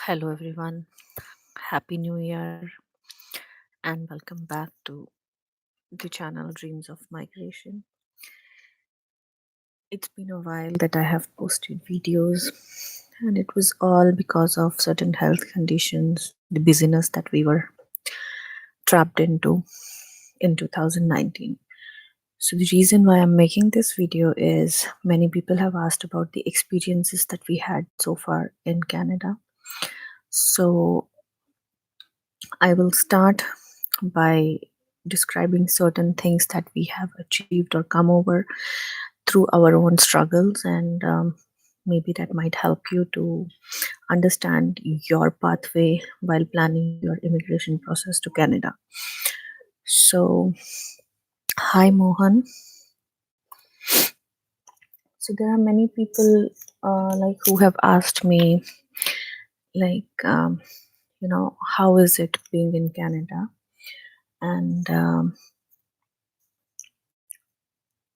Hello, everyone. Happy New Year, and welcome back to the channel Dreams of Migration. It's been a while that I have posted videos, and it was all because of certain health conditions, the busyness that we were trapped into in 2019. So, the reason why I'm making this video is many people have asked about the experiences that we had so far in Canada. So, I will start by describing certain things that we have achieved or come over through our own struggles, and maybe that might help you to understand your pathway while planning your immigration process to Canada. So, hi Mohan. So there are many people like who have asked me, like, how is it being in Canada, and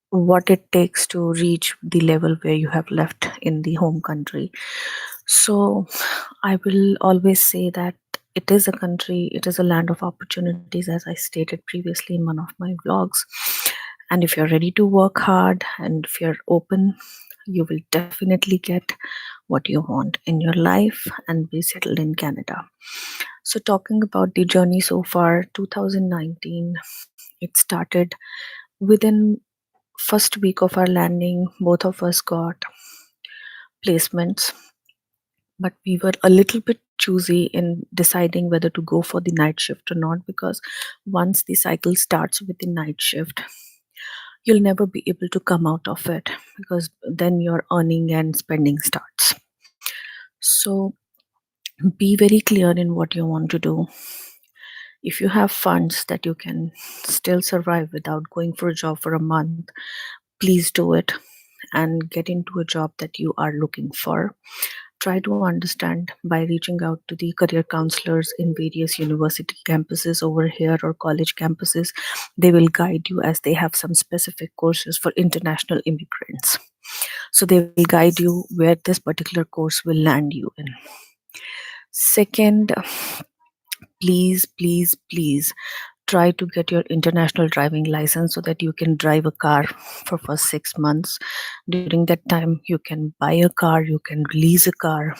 what it takes to reach the level where you have left in the home country. So I will always say that it is a country, it is a land of opportunities, as I stated previously in one of my vlogs. And if you're ready to work hard and if you're open, you will definitely get what you want in your life and be settled in Canada. So, talking about the journey so far, 2019, it started within first week of our landing. Both of us got placements, but we were a little bit choosy in deciding whether to go for the night shift or not, because once the cycle starts with the night shift, you'll never be able to come out of it, because then your earning and spending starts. So be very clear in what you want to do. If you have funds that you can still survive without going for a job for a month, please do it and get into a job that you are looking for. Try to understand by reaching out to the career counselors in various university campuses over here or college campuses. They will guide you, as they have some specific courses for international immigrants. So they will guide you where this particular course will land you in. Second, please try to get your international driving license so that you can drive a car for first 6 months. During that time, you can buy a car, you can lease a car.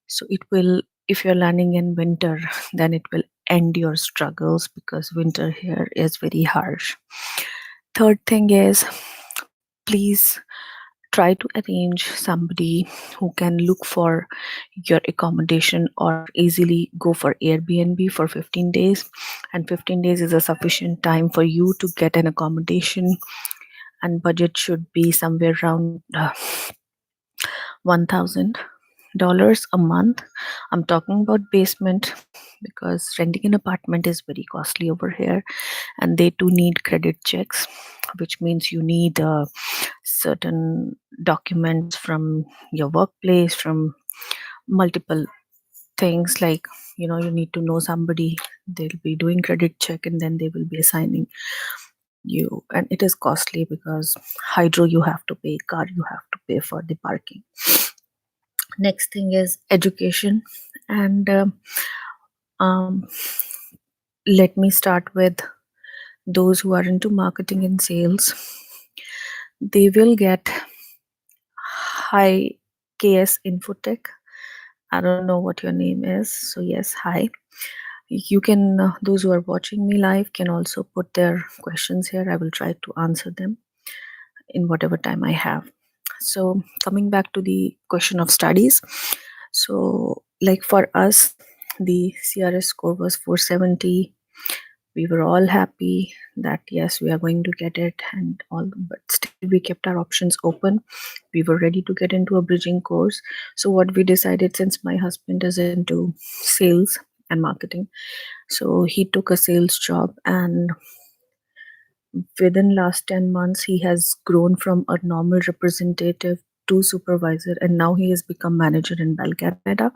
So it will, if you're landing in winter, then it will end your struggles, because winter here is very harsh. Third thing is, please try to arrange somebody who can look for your accommodation or easily go for Airbnb for 15 days. And 15 days is a sufficient time for you to get an accommodation, and budget should be somewhere around $1,000 a month. I'm talking about basement, because renting an apartment is very costly over here, and they too need credit checks, which means you need certain documents from your workplace, from multiple things, like you need to know somebody, they'll be doing credit check, and then they will be assigning you, and it is costly because hydro you have to pay, car you have to pay for the parking. Next thing is education, and um, let me start with those who are into marketing and sales. They will get high KS Infotech. I don't know what your name is, so yes, hi. You can, those who are watching me live can also put their questions here. I will try to answer them in whatever time I have. So coming back to the question of studies, so like for us, the CRS score was 470. We were all happy that yes, we are going to get it and all, but still we kept our options open. We were ready to get into a bridging course. So what we decided, since my husband is into sales and marketing, so he took a sales job, and within last 10 months he has grown from a normal representative to supervisor, and now he has become manager in Bell Canada.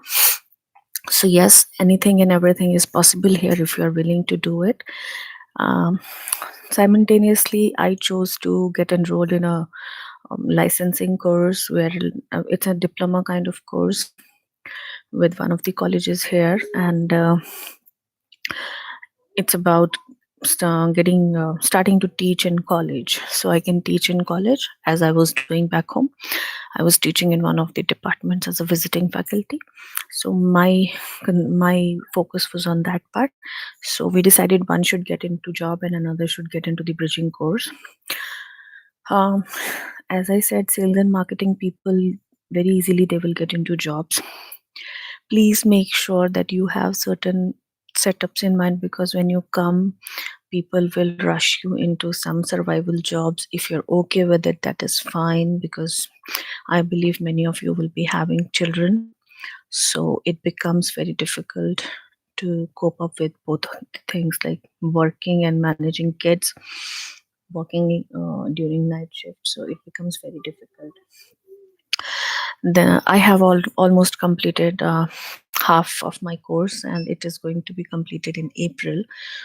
So yes, anything and everything is possible here if you are willing to do it. Simultaneously, I chose to get enrolled in a licensing course where it's a diploma kind of course, with one of the colleges here, and it's about getting starting to teach in college, so I can teach in college as I was doing back home. I was teaching in one of the departments as a visiting faculty, so my focus was on that part. So we decided one should get into job and another should get into the bridging course. um, as I said, sales and marketing people, very easily they will get into jobs. Please make sure that you have certain setups in mind, because when you come, people will rush you into some survival jobs. If you're okay with it, that is fine, because I believe many of you will be having children, so it becomes very difficult to cope up with both things, like working and managing kids, working during night shift, so it becomes very difficult. Then I have almost completed half of my course, and it is going to be completed in April.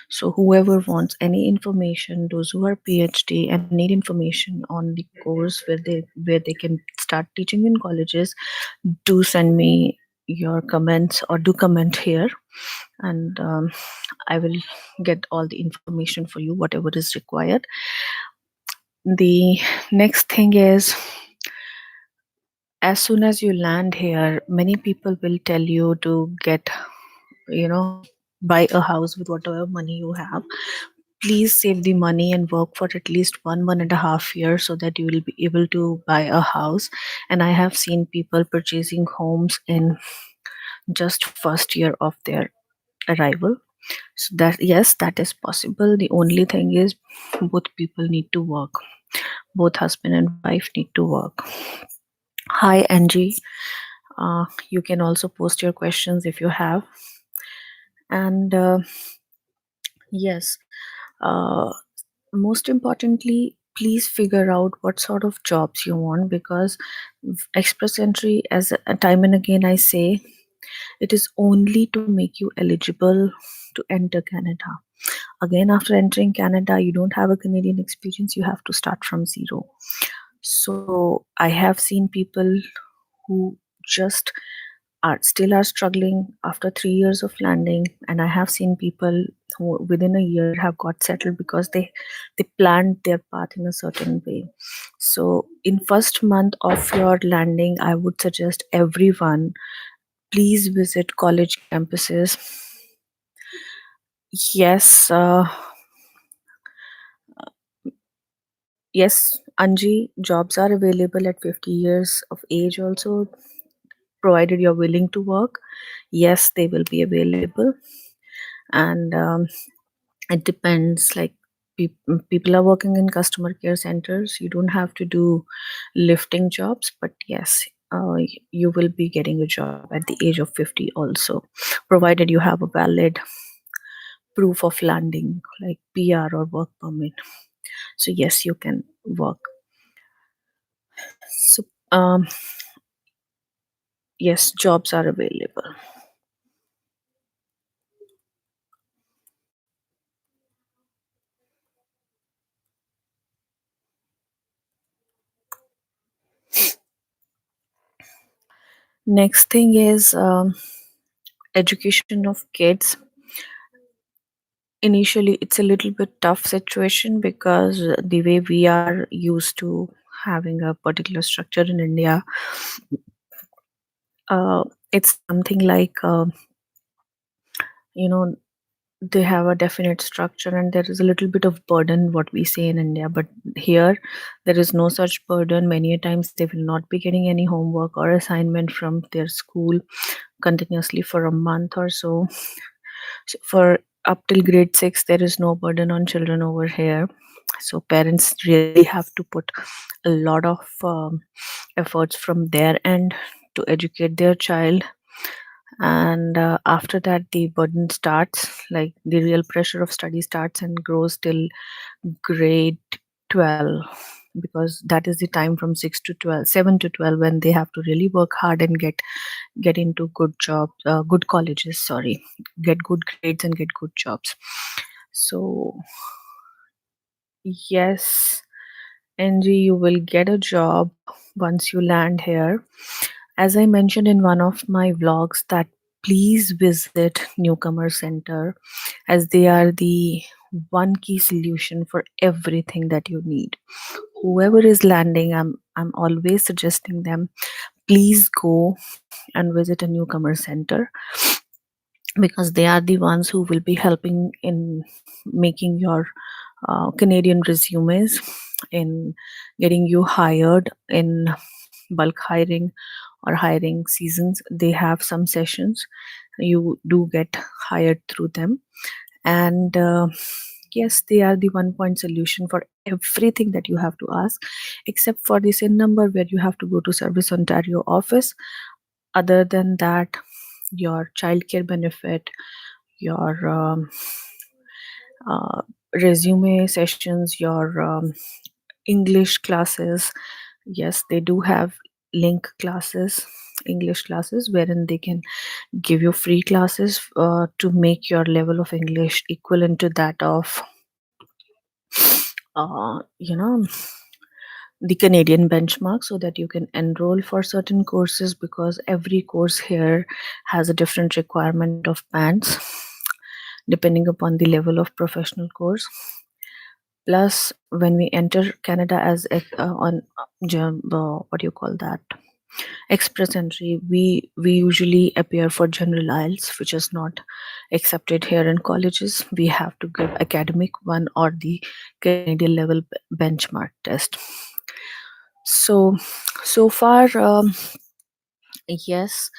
So whoever wants any information, those who are PhD and need information on the course where they can start teaching in colleges, do send me your comments, or do comment here, and I will get all the information for you, whatever is required. The next thing is, as soon as you land here, many people will tell you to get, you know, buy a house with whatever money you have. Please save the money and work for at least 1.5 years so that you will be able to buy a house. And I have seen people purchasing homes in just first year of their arrival. So that, yes, that is possible. The only thing is, both people need to work. Both husband and wife need to work. Hi, Angie. You can also post your questions if you have. And yes, uh, most importantly, please figure out what sort of jobs you want, because express entry, as a time and again I say, it is only to make you eligible to enter Canada. Again, after entering Canada, you don't have a Canadian experience, you have to start from zero. So I have seen people who just are struggling after 3 years of landing, and I have seen people who within a year have got settled because they planned their path in a certain way. So in first month of your landing, I would suggest everyone, please visit college campuses. Yes, yes, Anji, jobs are available at 50 years of age also, provided you're willing to work. Yes, they will be available. And it depends, like, people are working in customer care centers, you don't have to do lifting jobs, but yes, you will be getting a job at the age of 50 also, provided you have a valid proof of landing, like PR or work permit. So yes, you can work. So yes, jobs are available. Next thing is education of kids. Initially, it's a little bit tough situation, because the way we are used to having a particular structure in India, it's something like, you know, they have a definite structure, and there is a little bit of burden, what we say in India. But here, there is no such burden. Many a times they will not be getting any homework or assignment from their school continuously for a month or so. So for up till grade 6, there is no burden on children over here. So parents really have to put a lot of efforts from their end to educate their child. And after that, the burden starts, like the real pressure of study starts and grows till grade 12, because that is the time from 6 to 12, 7 to 12, when they have to really work hard and get into good jobs, good colleges, sorry, get good grades and get good jobs. So yes, NG, you will get a job once you land here, As I mentioned in one of my vlogs, that please visit Newcomer Center, as they are the one key solution for everything that you need. Whoever is landing, I'm always suggesting them, please go and visit a Newcomer Center, because they are the ones who will be helping in making your Canadian resumes, in getting you hired in bulk hiring or hiring seasons. They have some sessions. You do get hired through them. And yes, they are the one point solution for everything that you have to ask, except for the SIN number where you have to go to Service Ontario office. Other than that, your childcare benefit, your uh, resume sessions, your English classes. Yes, they do have link classes, English classes, wherein they can give you free classes to make your level of English equivalent to that of, you know, the Canadian benchmark, so that you can enroll for certain courses, because every course here has a different requirement of bands depending upon the level of professional course. Plus, when we enter Canada as on what do you call that, express entry, we usually appear for general IELTS, which is not accepted here in colleges. We have to give academic one or the Canadian level benchmark test. So so far, yes,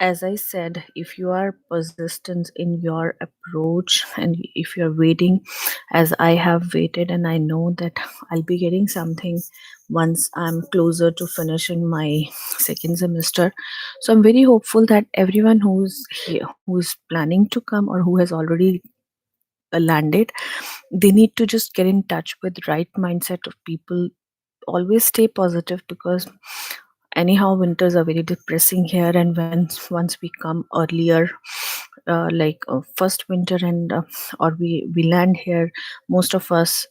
as I said, if you are persistent in your approach and if you're waiting, as I have waited, and I know that I'll be getting something once I'm closer to finishing my second semester. So I'm very hopeful that everyone who's here, who's planning to come, or who has already landed, they need to just get in touch with right mindset of people. Always stay positive, because anyhow winters are very depressing here, and when once we come earlier, like first winter, and or we land here, most of us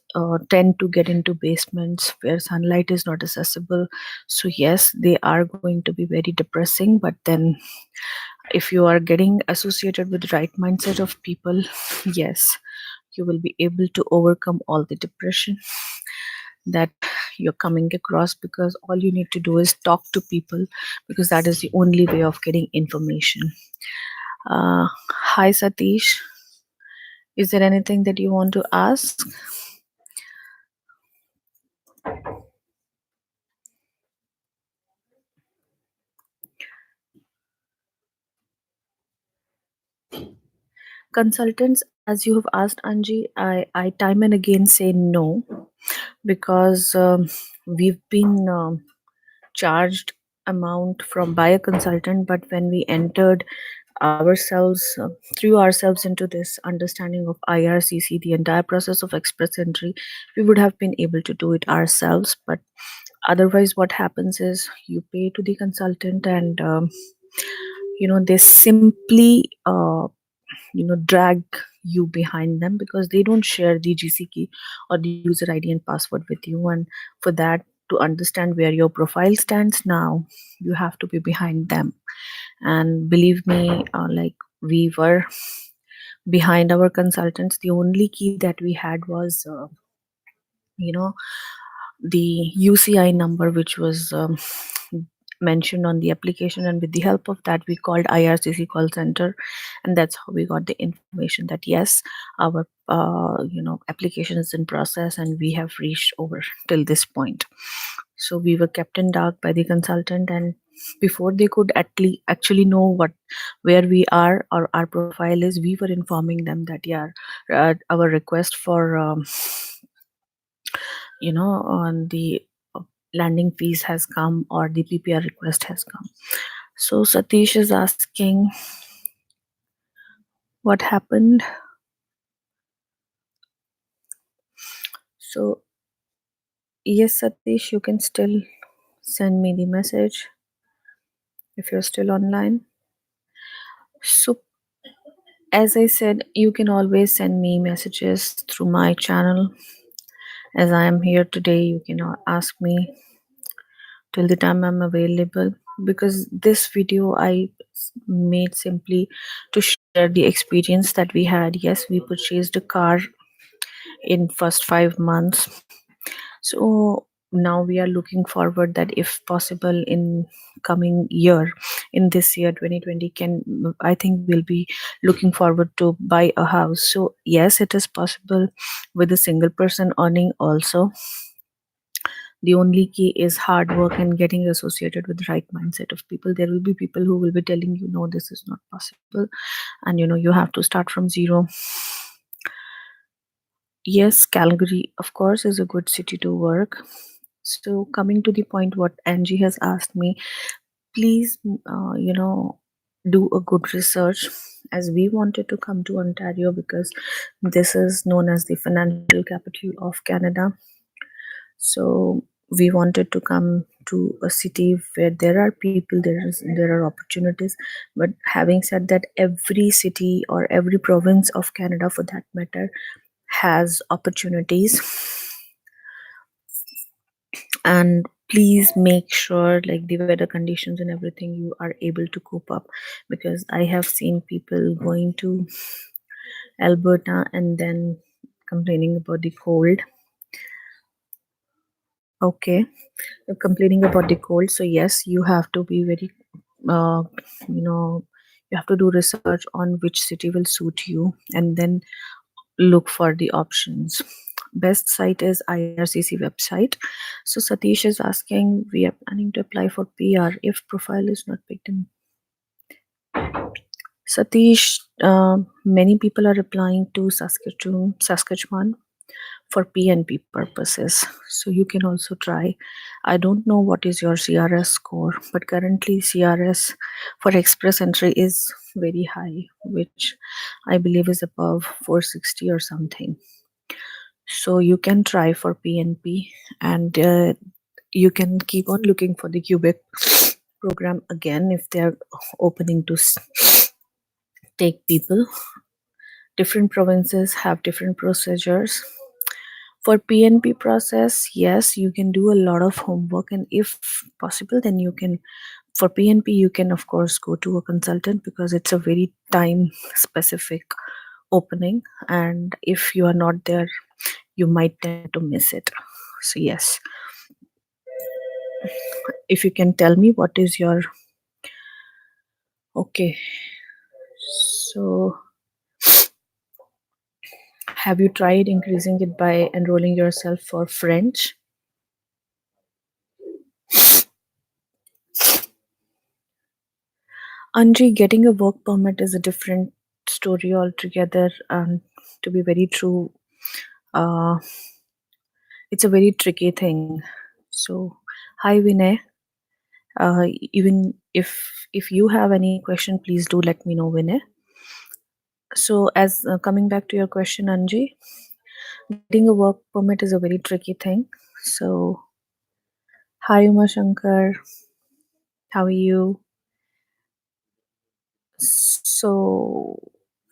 tend to get into basements where sunlight is not accessible. So yes, they are going to be very depressing, but then if you are getting associated with the right mindset of people, yes, you will be able to overcome all the depression that you're coming across, because all you need to do is talk to people, because that is the only way of getting information. Hi Satish, is there anything that you want to ask? Consultants, as you have asked Anji, I time and again say no, because we've been charged amount from by a consultant, but when we entered ourselves through ourselves into this understanding of IRCC, the entire process of express entry, we would have been able to do it ourselves. But otherwise, what happens is you pay to the consultant, and they simply drag you behind them, because they don't share the GC key or the user ID and password with you. And for that, to understand where your profile stands now, you have to be behind them. And believe me, like, we were behind our consultants. The only key that we had was you know the UCI number, which was mentioned on the application, and with the help of that, we called IRCC call center, and that's how we got the information that yes, our application is in process, and we have reached over till this point. So we were kept in dark by the consultant, and before they could actually know what where we are or our profile is, we were informing them that yeah, our request for on the landing fees has come, or the PPR request has come. So Satish is asking what happened. So yes, Satish, you can still send me the message if you're still online. So as I said, you can always send me messages through my channel. As I am here today, you can ask me till the time I'm available, because this video I made simply to share the experience that we had. Yes, we purchased a car in first 5 months. So now we are looking forward that if possible in coming year, in this year 2020, can I think we'll be looking forward to buy a house. So yes, it is possible with a single person earning also. The only key is hard work and getting associated with the right mindset of people. There will be people who will be telling you no, this is not possible, and you have to start from zero. Yes, Calgary, of course, is a good city to work. So, coming to the point, what Angie has asked me, please, do a good research, as we wanted to come to Ontario because this is known as the financial capital of Canada. So, we wanted to come to a city where there are people, there are opportunities. But having said that, every city or every province of Canada, for that matter, has opportunities. And please make sure, like, the weather conditions and everything, you are able to cope up, because I have seen people going to Alberta and then complaining about the cold. Okay, complaining about the cold. So yes, you have to be very uh, you know you have to do research on which city will suit you, and then look for the options. Best site is IRCC website. So Satish is asking, we are planning to apply for PR if profile is not picked in. Satish, many people are applying to Saskatchewan for PNP purposes. So you can also try. I don't know what is your CRS score, but currently CRS for express entry is very high, which I believe is above 460 or something. So you can try for PNP, and you can keep on looking for the Quebec program again if they are opening to take people. Different provinces have different procedures. For PNP process, yes, you can do a lot of homework, and if possible, then you can, for PNP, you can of course go to a consultant because it's a very time specific opening, and if you are not there, you might tend to miss it. So yes, if you can tell me what is your, okay, so have you tried increasing it by enrolling yourself for French? Anji, getting a work permit is a different story altogether. And to be very true, uh, it's a very tricky thing. So, hi Vinay. Even if you have any question, please do let me know, Vinay. So, as coming back to your question, Anji, getting a work permit is a very tricky thing. So, hi Uma Shankar, how are you? So,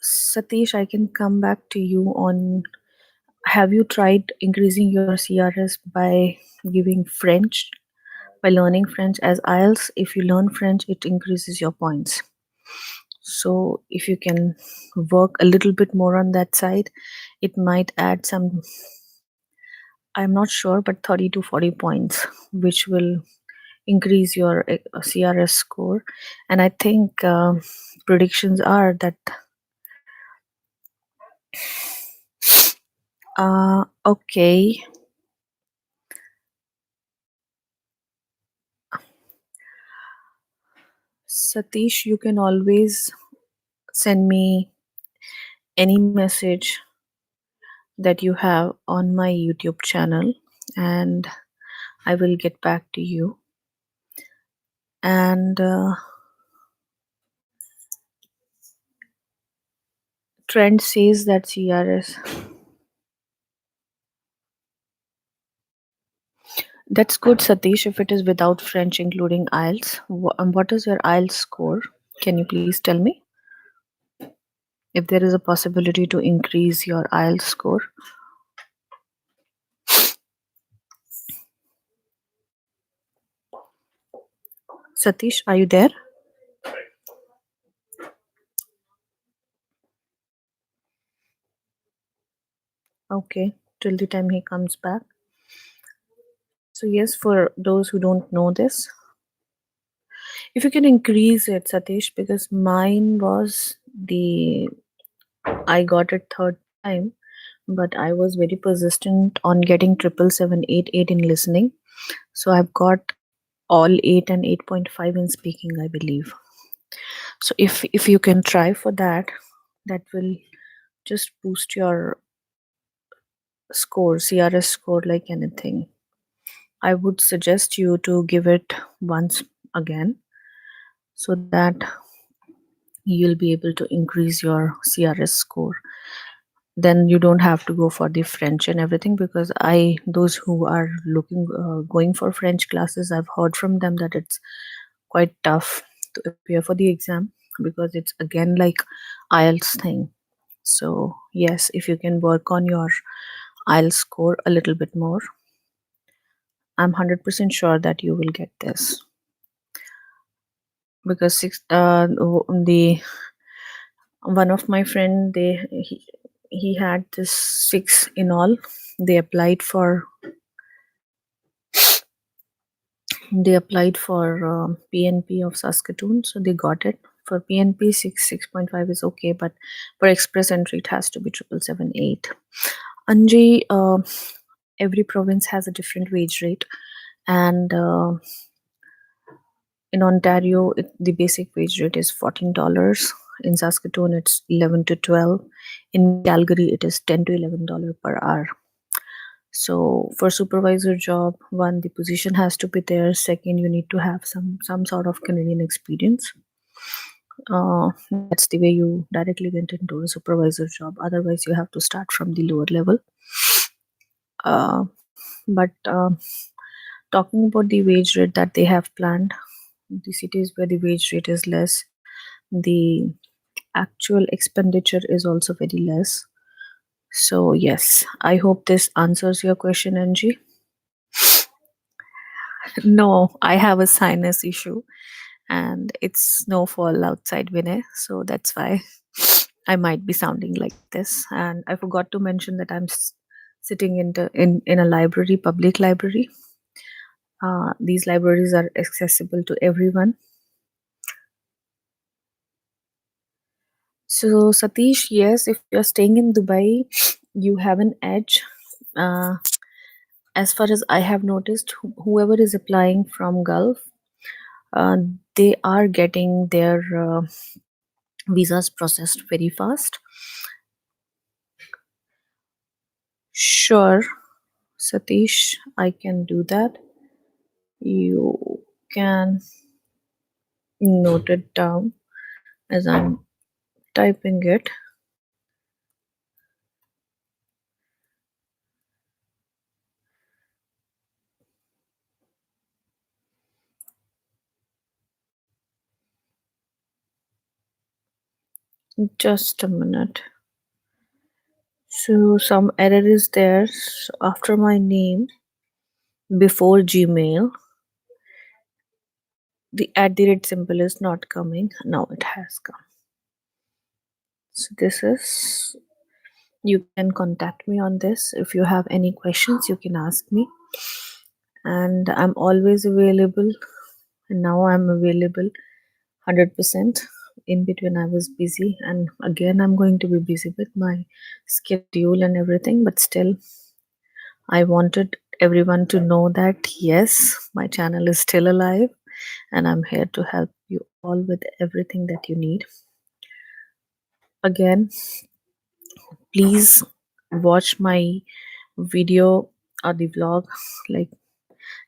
Satish, I can come back to you on, have you tried increasing your CRS by giving French, by learning French as IELTS? If you learn French, it increases your points. So if you can work a little bit more on that side, it might add some, I'm not sure, but 30 to 40 points, which will increase your CRS score. And I think predictions are that, okay, Satish, you can always send me any message that you have on my YouTube channel, and I will get back to you. And trend says that CRS. That's good, Satish, if it is without French, including IELTS. What is your IELTS score? Can you please tell me if there is a possibility to increase your IELTS score? Satish, are you there? Okay, till the time he comes back. So, yes, for those who don't know this, if you can increase it, Satish, because mine was the I got it third time, but I was very persistent on getting 77788 in listening. So I've got all 8 and 8.5 in speaking, I believe. So if you can try for that, that will just boost your score, CRS score, like anything. I would suggest you to give it once again so that you'll be able to increase your CRS score. Then you don't have to go for the French and everything, because those who are looking going for French classes, I've heard from them that it's quite tough to appear for the exam, because it's again like IELTS thing. So yes, if you can work on your IELTS score a little bit more, I'm 100% sure that you will get this. Because the one of my friend, he had this 6 in all. They applied for PNP of Saskatoon, so they got it. For PNP, 6.5 is okay, but for express entry, it has to be 77788. Anji, every province has a different wage rate, and in Ontario, the basic wage rate is $14. In Saskatoon, it's 11 to 12. In Calgary, it is 10 to $11 per hour. So for supervisor job, one, the position has to be there. Second, you need to have some sort of Canadian experience. That's the way you directly get into a supervisor job. Otherwise, you have to start from the lower level. But talking about the wage rate that they have planned, the cities where the wage rate is less, the actual expenditure is also very less. So yes, I hope this answers your question, Angie. No, I have a sinus issue and it's snowfall outside Vinay, so that's why I might be sounding like this. And I forgot to mention that I'm sitting in a library, public library. These libraries are accessible to everyone. So Satish, yes, if you're staying in Dubai, you have an edge. Uh, as far as I have noticed, whoever is applying from Gulf, uh, they are getting their visas processed very fast. Sure, Satish, I can do that. You can note it down as I'm typing it. Just a minute. So some error is there. So after my name, before Gmail, the @ symbol is not coming. Now it has come. So this is, you can contact me on this. If you have any questions, you can ask me. And I'm always available. And now I'm available 100%. In between, I was busy. And again, I'm going to be busy with my schedule and everything. But still, I wanted everyone to know that yes, my channel is still alive and I'm here to help you all with everything that you need. Again, please watch my video or the vlog, like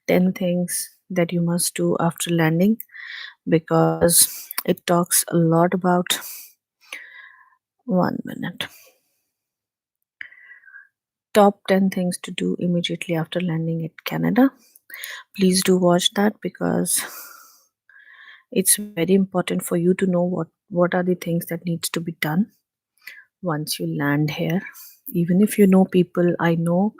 10 things that you must do after landing, because it talks a lot about 1 minute. Top 10 things to do immediately after landing at Canada. Please do watch that, because it's very important for you to know what are the things that needs to be done once you land here. Even if you know people, I know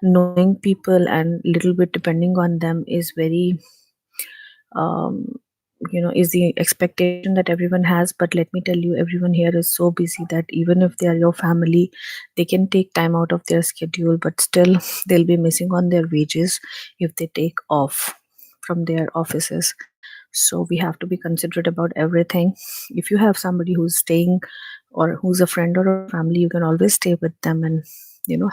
knowing people and little bit depending on them is very is the expectation that everyone has. But let me tell you, everyone here is so busy that even if they are your family, they can take time out of their schedule, but still they'll be missing on their wages if they take off from their offices. So we have to be considerate about everything. If you have somebody who's staying or who's a friend or a family, you can always stay with them and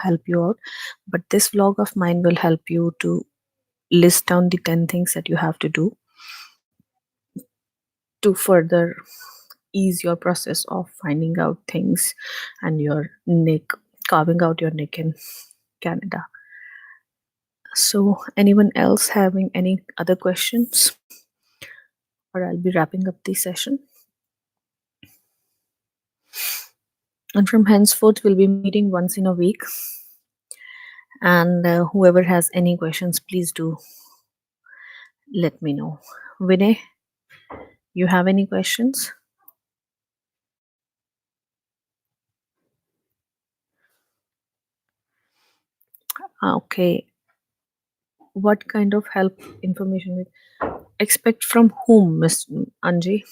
help you out. But this vlog of mine will help you to list down the 10 things that you have to do to further ease your process of finding out things and your nick carving out your nick in Canada. So anyone else having any other questions, or I'll be wrapping up the session. And from henceforth we'll be meeting once in a week, and whoever has any questions, please do let me know. Vinay, you have any questions? Okay. What kind of help information we expect from whom, Miss Anji?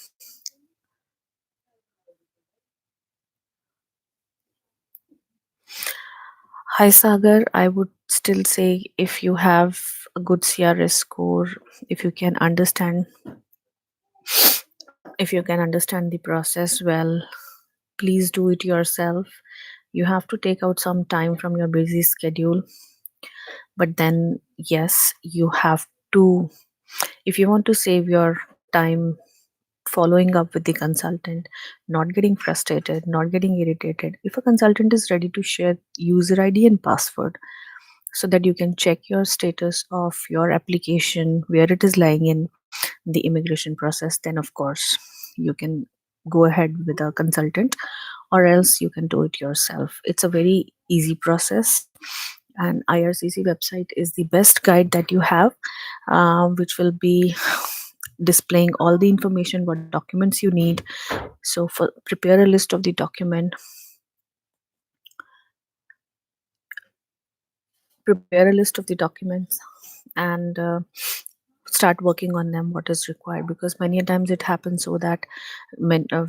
Hi Sagar, I would still say if you have a good CRS score, if you can understand if you can understand the process well, please do it yourself. You have to take out some time from your busy schedule, but then yes, you have to, if you want to save your time following up with the consultant, not getting frustrated, not getting irritated. If a consultant is ready to share user ID and password so that you can check your status of your application, where it is lying in the immigration process, then of course you can go ahead with a consultant, or else you can do it yourself. It's a very easy process, and IRCC website is the best guide that you have, which will be displaying all the information, what documents you need. So for prepare a list of the prepare a list of the documents, and start working on them, what is required, because many a times it happens so that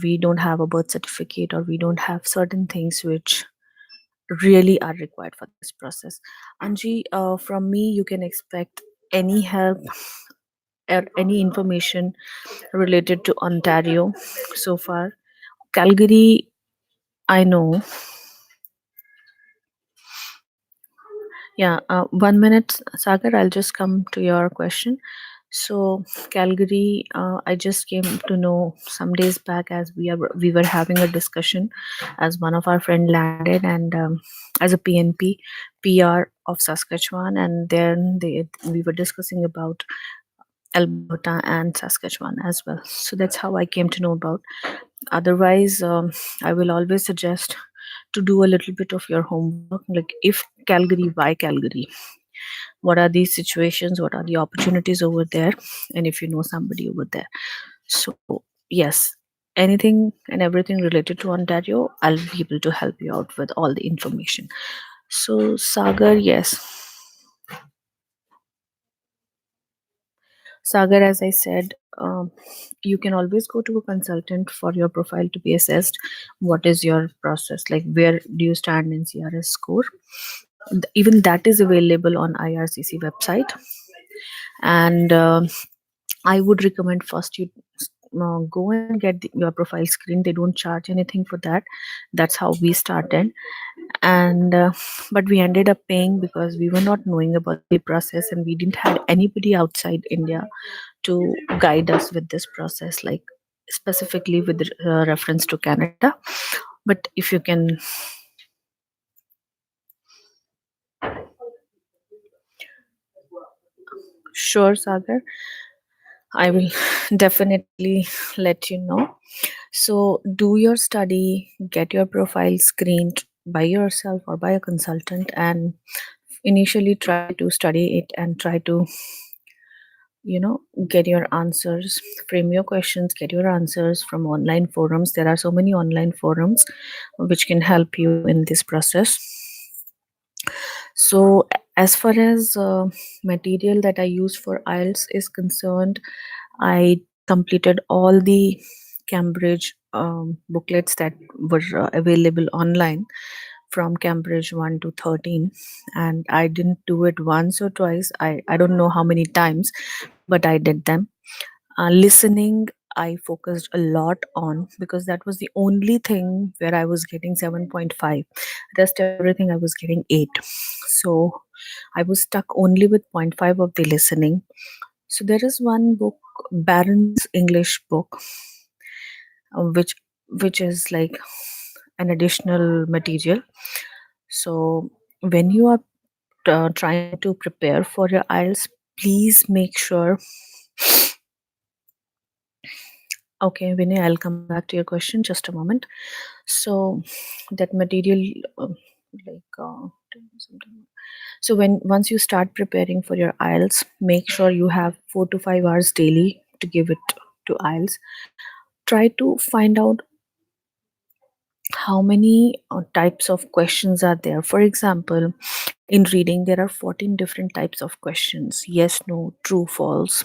we don't have a birth certificate, or we don't have certain things which really are required for this process. Anji, from me you can expect any help or any information related to Ontario. So far, Calgary, I know. Yeah, 1 minute, Sagar. I'll just come to your question. So, Calgary, I just came to know some days back, as we were having a discussion, as one of our friend landed, and as a PNP PR of Saskatchewan, and then we were discussing about Alberta and Saskatchewan as well. So that's how I came to know about. Otherwise, I will always suggest to do a little bit of your homework. Like, if Calgary, why Calgary? What are these situations? What are the opportunities over there? And if you know somebody over there. So, yes, anything and everything related to Ontario, I'll be able to help you out with all the information. So, Sagar, yes. Sagar, as I said, you can always go to a consultant for your profile to be assessed. What is your process? Like, where do you stand in CRS score? Even that is available on IRCC website. And I would recommend first you go and get your profile screen. They don't charge anything for that. That's how we started. And but we ended up paying because we were not knowing about the process, and we didn't have anybody outside India to guide us with this process, like specifically with reference to Canada. But if you can, sure, Sagar, I will definitely let you know. So do your study, get your profile screened by yourself or by a consultant, and initially try to study it and try to get your answers, frame your questions, get your answers from online forums. There are so many online forums which can help you in this process. So as far as material that I use for IELTS is concerned, I completed all the Cambridge booklets that were available online from Cambridge 1 to 13. And I didn't do it once or twice. I don't know how many times, but I did them. Listening, I focused a lot on, because that was the only thing where I was getting 7.5. Rest everything I was getting 8. So I was stuck only with point 0.5 of the listening. So there is one book, Barron's English book, which is like an additional material. So when you are trying to prepare for your IELTS, please make sure. Okay, Vinay, I'll come back to your question just a moment. So that material, like so when once you start preparing for your IELTS, make sure you have 4 to 5 hours daily to give it to IELTS. Try to find out how many types of questions are there. For example, in reading, there are 14 different types of questions: yes, no, true, false.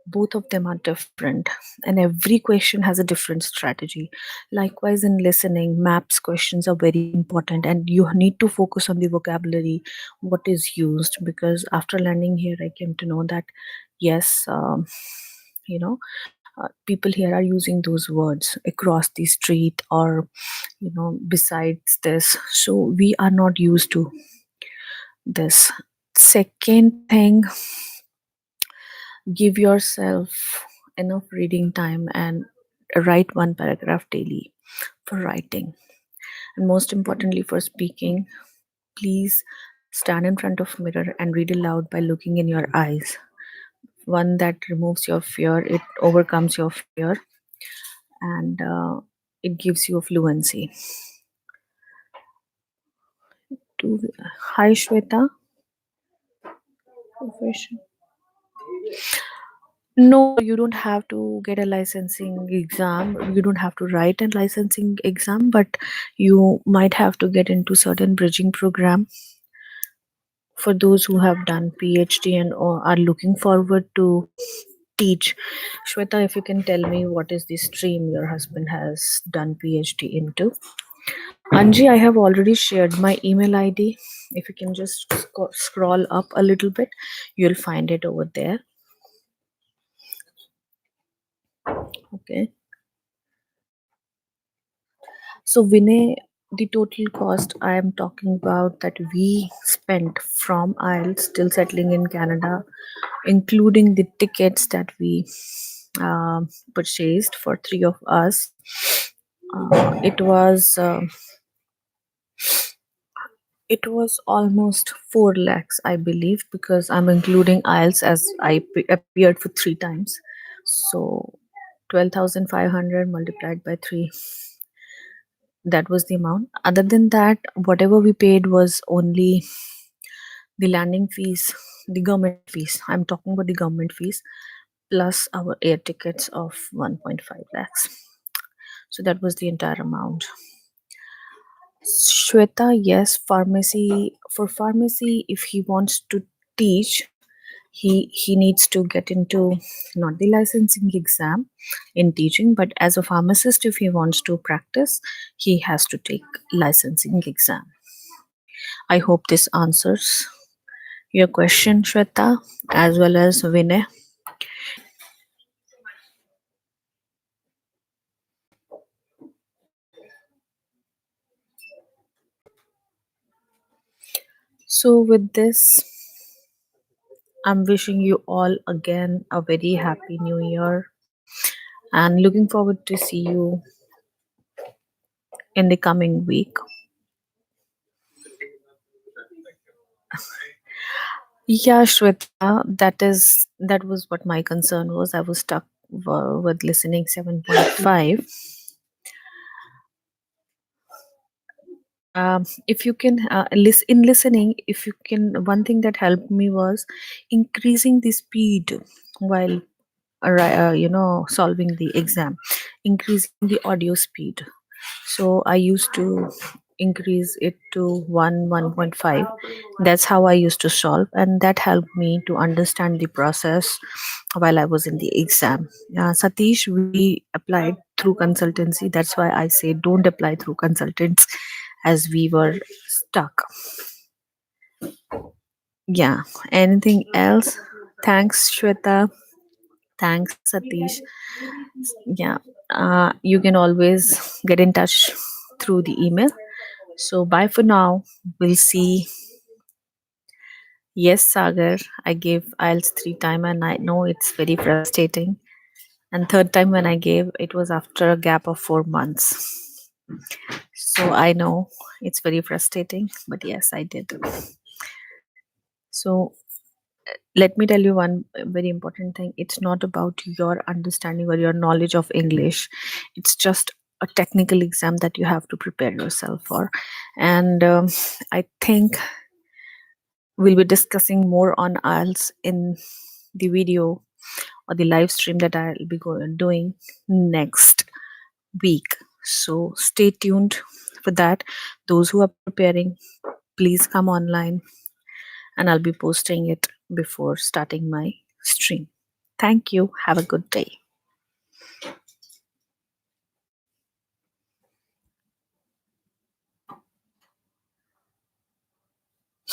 Both of them are different, and every question has a different strategy. Likewise, in listening, maps questions are very important, and you need to focus on the vocabulary, what is used, because after landing here, I came to know that yes, you know, people here are using those words across the street, or besides this. So we are not used to this. Second thing, give yourself enough reading time and write one paragraph daily for writing. And most importantly, for speaking, please stand in front of mirror and read aloud by looking in your eyes. One that removes your fear, it overcomes your fear, and it gives you a fluency. To, hi Shweta. Profession. No, you don't have to get a licensing exam. You don't have to write a licensing exam, but you might have to get into certain bridging program for those who have done PhD and or are looking forward to teach. Shweta, if you can tell me what is the stream your husband has done PhD into. Anji, I have already shared my email ID. If you can just scroll up a little bit, you'll find it over there. Okay. So Vinay, the total cost I am talking about that we spent from IELTS till settling in Canada, including the tickets that we purchased for three of us, it was almost 4 lakhs, I believe, because I'm including IELTS as I appeared for 3 times. So 12,500 multiplied by 3, that was the amount. Other than that, whatever we paid was only the landing fees, the government fees. I'm talking about the government fees plus our air tickets of 1.5 lakhs. So that was the entire amount. Shweta, yes, pharmacy. For pharmacy, if he wants to teach, he needs to get into not the licensing exam in teaching, but as a pharmacist, if he wants to practice, he has to take licensing exam. I hope this answers your question, Shweta, as well as Vinay. So with this, I'm wishing you all again a very happy new year, and looking forward to see you in the coming week. Yeah, Shweta, that was what my concern was. I was stuck with listening 7.5. If you can in listening, if you can, one thing that helped me was increasing the speed while solving the exam, increasing the audio speed. So I used to increase it to 1.5. That's how I used to solve, and that helped me to understand the process while I was in the exam. Satish, we applied through consultancy. That's why I say don't apply through consultants, as we were stuck. Yeah. Anything else? Thanks, Shweta. Thanks, Satish. Yeah. You can always get in touch through the email. So bye for now. We'll see. Yes, Sagar, I gave IELTS 3 times and I know it's very frustrating. And third time when I gave, it was after a gap of 4 months. So I know it's very frustrating, but yes, I did. So let me tell you one very important thing. It's not about your understanding or your knowledge of English. It's just a technical exam that you have to prepare yourself for. And I think we'll be discussing more on IELTS in the video or the live stream that I'll be doing next week. So stay tuned for that. Those who are preparing, please come online and I'll be posting it before starting my stream. Thank you. Have a good day.